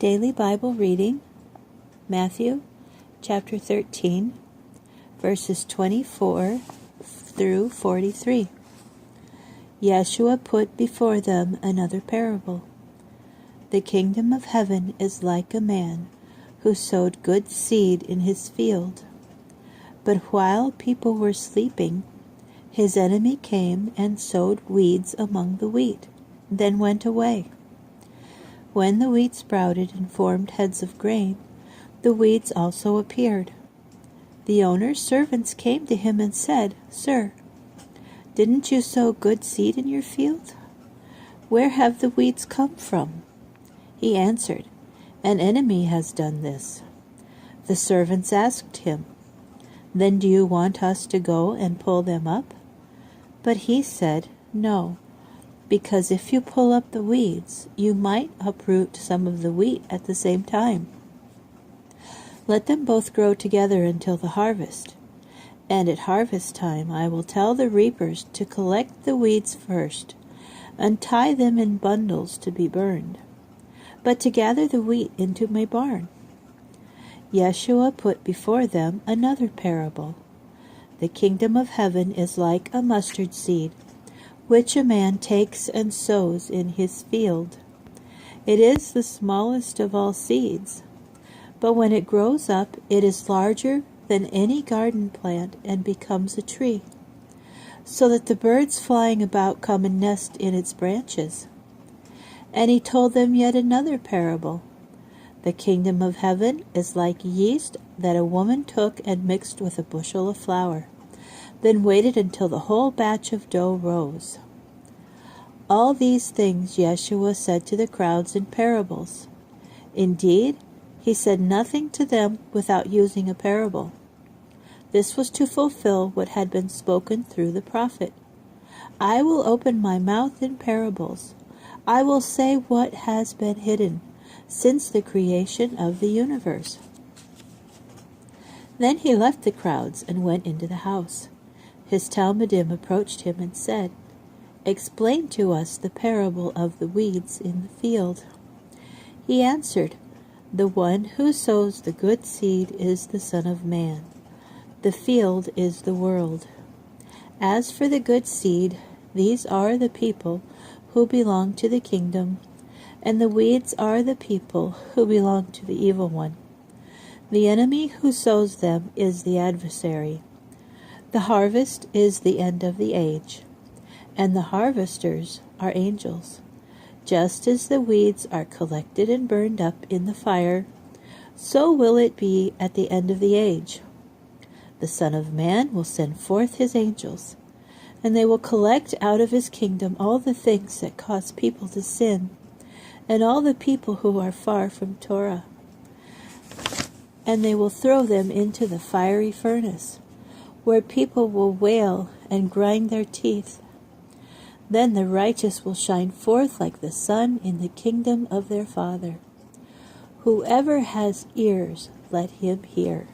Daily Bible reading, Mathew chapter 13, verses 24 through 43. Yeshua put before them another parable. The kingdom of heaven is like a man who sowed good seed in his field. But while people were sleeping, his enemy came and sowed weeds among the wheat, then went away. When the wheat sprouted and formed heads of grain, the weeds also appeared. The owner's servants came to him and said, "Sir, didn't you sow good seed in your field? Where have the weeds come from?" He answered, "An enemy has done this." The servants asked him, "Then do you want us to go and pull them up?" But he said, "No, because if you pull up the weeds, you might uproot some of the wheat at the same time. Let them both grow together until the harvest. And at harvest time I will tell the reapers to collect the weeds first, and tie them in bundles to be burned, but to gather the wheat into my barn." Yeshua put before them another parable. The kingdom of heaven is like a mustard seed, which a man takes and sows in his field. It is the smallest of all seeds, but when it grows up, it is larger than any garden plant and becomes a tree, so that the birds flying about come and nest in its branches. And he told them yet another parable. The kingdom of heaven is like yeast that a woman took and mixed with a bushel of flour, then waited until the whole batch of dough rose. All these things Yeshua said to the crowds in parables. Indeed, he said nothing to them without using a parable. This was to fulfill what had been spoken through the prophet. "I will open my mouth in parables. I will say what has been hidden since the creation of the universe." Then he left the crowds and went into the house. His talmidim approached him and said, "Explain to us the parable of the weeds in the field." He answered, "The one who sows the good seed is the Son of Man. The field is the world. As for the good seed, these are the people who belong to the kingdom, and the weeds are the people who belong to the evil one. The enemy who sows them is the adversary. The harvest is the end of the age, and the harvesters are angels. Just as the weeds are collected and burned up in the fire, so will it be at the end of the age. The Son of Man will send forth his angels, and they will collect out of his kingdom all the things that cause people to sin, and all the people who are far from Torah, and they will throw them into the fiery furnace, where people will wail and grind their teeth. Then the righteous will shine forth like the sun in the kingdom of their Father. Whoever has ears, let him hear.